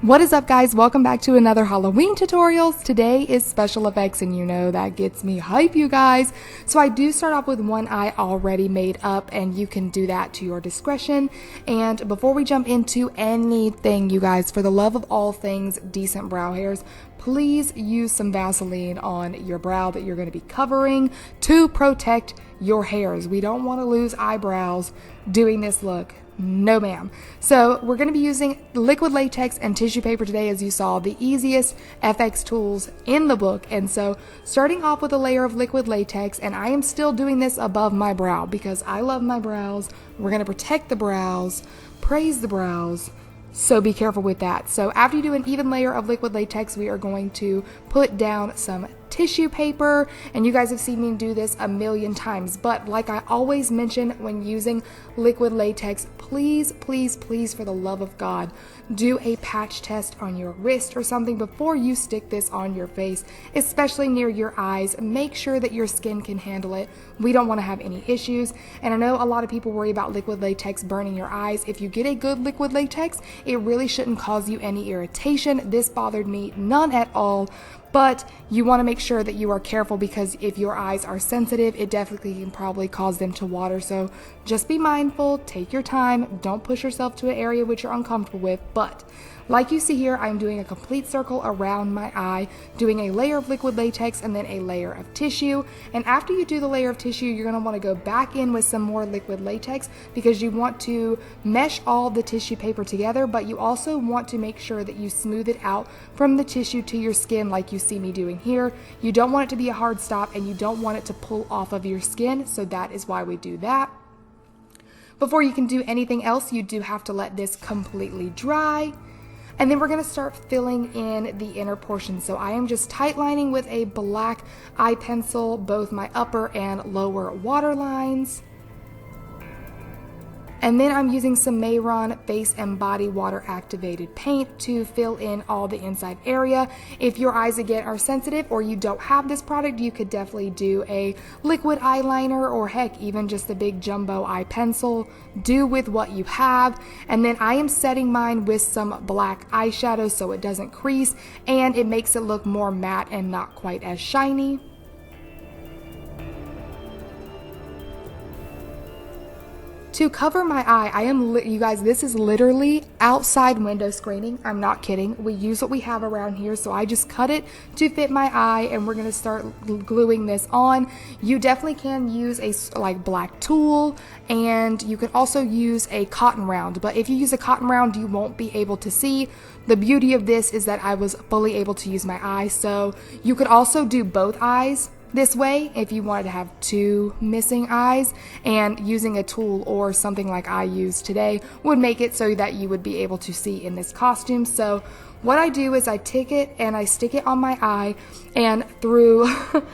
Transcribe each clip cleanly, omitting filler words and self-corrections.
What is up, guys? Welcome back to another Halloween tutorials. Today is special effects, and you know that gets me hype, you guys. So I do start off with one eye already made up, and you can do that to your discretion. And before we jump into anything, you guys, for the love of all things decent brow hairs, please use some Vaseline on your brow that you're going to be covering to protect your hairs. We don't want to lose eyebrows doing this look. No ma'am. So we're going to be using liquid latex and tissue paper today, as you saw, the easiest FX tools in the book. And so starting off with a layer of liquid latex, and I am still doing this above my brow because I love my brows. We're going to protect the brows, praise the brows. So be careful with that. So after you do an even layer of liquid latex, we are going to put down some tissue paper, and you guys have seen me do this a million times, but like I always mention when using liquid latex, please, please, please, for the love of God, do a patch test on your wrist or something before you stick this on your face, especially near your eyes. Make sure that your skin can handle it. We don't want to have any issues. And I know a lot of people worry about liquid latex burning your eyes. If you get a good liquid latex, it really shouldn't cause you any irritation. This bothered me none at all. But you want to make sure that you are careful, because if your eyes are sensitive, it definitely can probably cause them to water. So just be mindful, take your time, don't push yourself to an area which you're uncomfortable with. But like you see here, I'm doing a complete circle around my eye, doing a layer of liquid latex and then a layer of tissue. And after you do the layer of tissue, you're going to want to go back in with some more liquid latex, because you want to mesh all the tissue paper together, but you also want to make sure that you smooth it out from the tissue to your skin like you see me doing here. You don't want it to be a hard stop, and you don't want it to pull off of your skin, so that is why we do that. Before you can do anything else, you do have to let this completely dry. And then we're going to start filling in the inner portion. So I am just tight lining with a black eye pencil both my upper and lower water lines. And then I'm using some Mehron Face and Body Water Activated Paint to fill in all the inside area. If your eyes again are sensitive or you don't have this product, you could definitely do a liquid eyeliner, or heck, even just a big jumbo eye pencil. Do with what you have. And then I am setting mine with some black eyeshadow so it doesn't crease and it makes it look more matte and not quite as shiny. To cover my eye, you guys, this is literally outside window screening. I'm not kidding. We use what we have around here, so I just cut it to fit my eye, and we're gonna start gluing this on. You definitely can use a black tulle, and you can also use a cotton round, but if you use a cotton round, you won't be able to see. The beauty of this is that I was fully able to use my eye, so you could also do both eyes this way if you wanted to have two missing eyes, and using a tool or something like I used today would make it so that you would be able to see in this costume. So what I do is I take it and I stick it on my eye, and through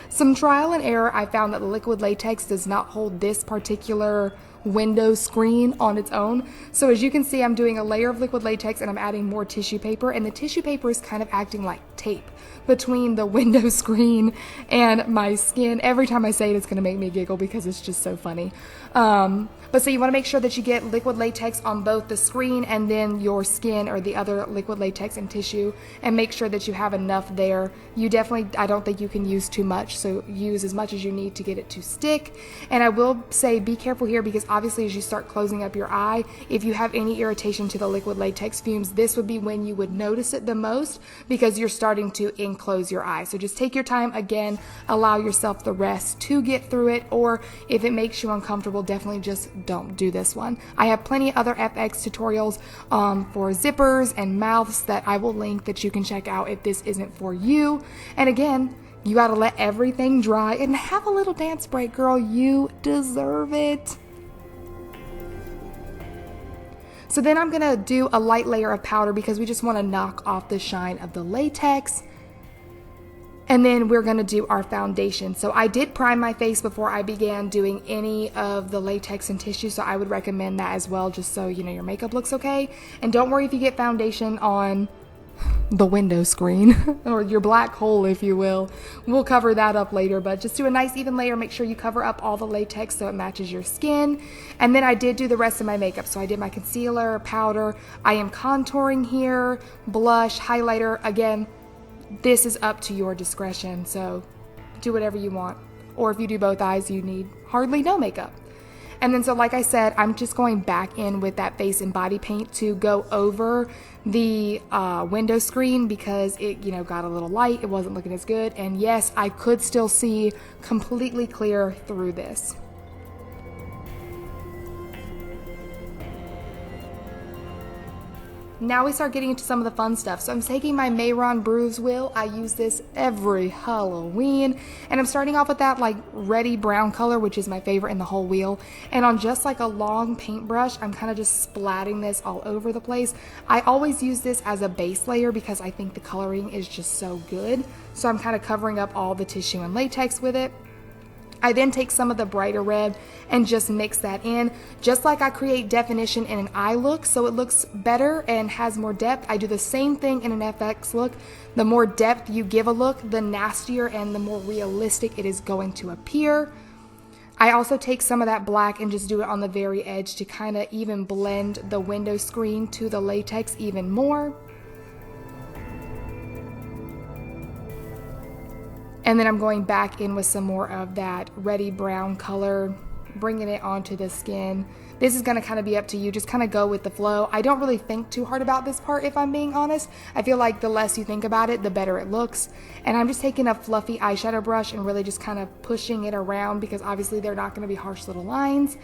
some trial and error, I found that the liquid latex does not hold this particular window screen on its own. So as you can see, I'm doing a layer of liquid latex and I'm adding more tissue paper, and the tissue paper is kind of acting like tape between the window screen and my skin. Every time I say it, it's going to make me giggle because it's just so funny. But so you want to make sure that you get liquid latex on both the screen and then your skin, or the other liquid latex and tissue, and make sure that you have enough there. You definitely, I don't think you can use too much, so use as much as you need to get it to stick. And I will say be careful here, because obviously as you start closing up your eye, if you have any irritation to the liquid latex fumes, this would be when you would notice it the most, because you're starting to enclose your eye. So just take your time. Again, allow yourself the rest to get through it, or if it makes you uncomfortable, definitely just don't do this one. I have plenty of other FX tutorials for zippers and mouths that I will link, that you can check out if this isn't for you. And again, you gotta let everything dry and have a little dance break, girl. You deserve it. So then I'm gonna do a light layer of powder, because we just want to knock off the shine of the latex. And then we're going to do our foundation. So I did prime my face before I began doing any of the latex and tissue, so I would recommend that as well, just so you know your makeup looks okay. And don't worry if you get foundation on the window screen or your black hole, if you will. We'll cover that up later, but just do a nice even layer. Make sure you cover up all the latex so it matches your skin. And then I did do the rest of my makeup. So I did my concealer, powder. I am contouring here, blush, highlighter. Again, this is up to your discretion, so do whatever you want. Or if you do both eyes, you need hardly no makeup. And then, so like I said, I'm just going back in with that face and body paint to go over the window screen because it, you know, got a little light. It wasn't looking as good. And yes, I could still see completely clear through this. Now we start getting into some of the fun stuff. So I'm taking my Mayron Bruise Wheel. I use this every Halloween. And I'm starting off with that like reddy brown color, which is my favorite in the whole wheel. And on just like a long paintbrush, I'm kind of just splatting this all over the place. I always use this as a base layer because I think the coloring is just so good. So I'm kind of covering up all the tissue and latex with it. I then take some of the brighter red and just mix that in. Just like I create definition in an eye look so it looks better and has more depth, I do the same thing in an FX look. The more depth you give a look, the nastier and the more realistic it is going to appear. I also take some of that black and just do it on the very edge to kind of even blend the window screen to the latex even more. And then I'm going back in with some more of that reddy brown color, bringing it onto the skin. This is going to kind of be up to you. Just kind of go with the flow. I don't really think too hard about this part, if I'm being honest. I feel like the less you think about it, the better it looks. And I'm just taking a fluffy eyeshadow brush and really just kind of pushing it around because obviously they're not going to be harsh little lines.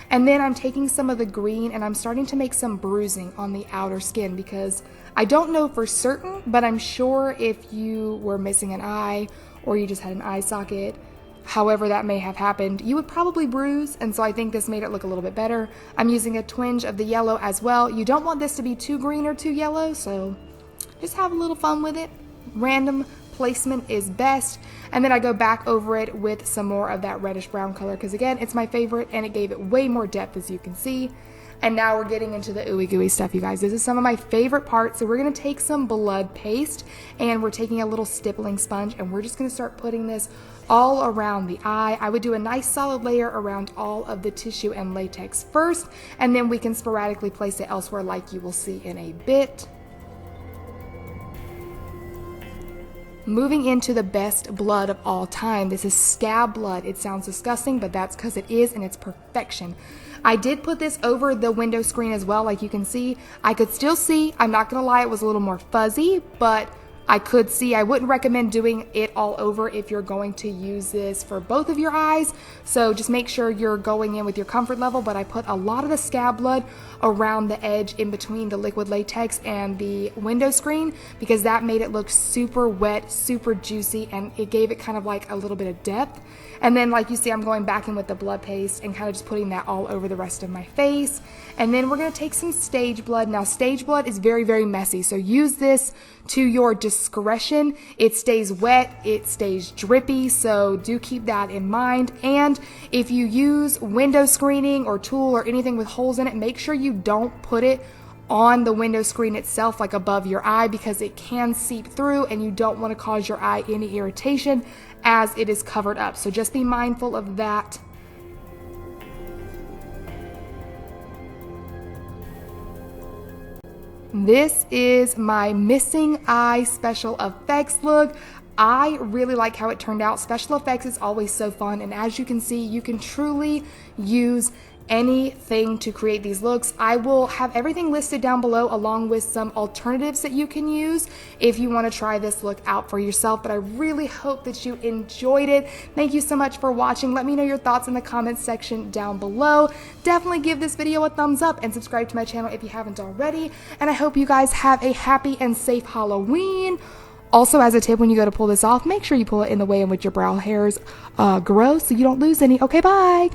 And then I'm taking some of the green and I'm starting to make some bruising on the outer skin because I don't know for certain, but I'm sure if you were missing an eye or you just had an eye socket, however that may have happened, you would probably bruise, and so I think this made it look a little bit better. I'm using a twinge of the yellow as well. You don't want this to be too green or too yellow, so just have a little fun with it. Random placement is best. And then I go back over it with some more of that reddish brown color because again, it's my favorite and it gave it way more depth as you can see. And now we're getting into the ooey gooey stuff, you guys. This is some of my favorite parts. So we're going to take some blood paste and we're taking a little stippling sponge and we're just going to start putting this all around the eye. I would do a nice solid layer around all of the tissue and latex first, and then we can sporadically place it elsewhere like you will see in a bit. Moving into the best blood of all time. This is scab blood. It sounds disgusting, but that's because it is, and it's perfection. I did put this over the window screen as well, like you can see. I could still see, I'm not gonna lie, it was a little more fuzzy, but I could see. I wouldn't recommend doing it all over if you're going to use this for both of your eyes. So just make sure you're going in with your comfort level, but I put a lot of the scab blood around the edge in between the liquid latex and the window screen because that made it look super wet, super juicy, and it gave it kind of like a little bit of depth. And then like you see, I'm going back in with the blood paste and kind of just putting that all over the rest of my face. And then we're going to take some stage blood. Now stage blood is very, very messy. So use this to your discretion. It stays wet, it stays drippy. So do keep that in mind. And if you use window screening or tulle or anything with holes in it, make sure you don't put it on the window screen itself, like above your eye, because it can seep through and you don't want to cause your eye any irritation as it is covered up. So just be mindful of that. This is my missing eye special effects look. I really like how it turned out. Special effects is always so fun, and as you can see, you can truly use anything to create these looks. I will have everything listed down below along with some alternatives that you can use if you want to try this look out for yourself, but I really hope that you enjoyed it. Thank you so much for watching. Let me know your thoughts in the comments section down below. Definitely give this video a thumbs up and subscribe to my channel if you haven't already, and I hope you guys have a happy and safe Halloween. Also, as a tip, when you go to pull this off, make sure you pull it in the way in which your brow hairs grow so you don't lose any. Okay, bye!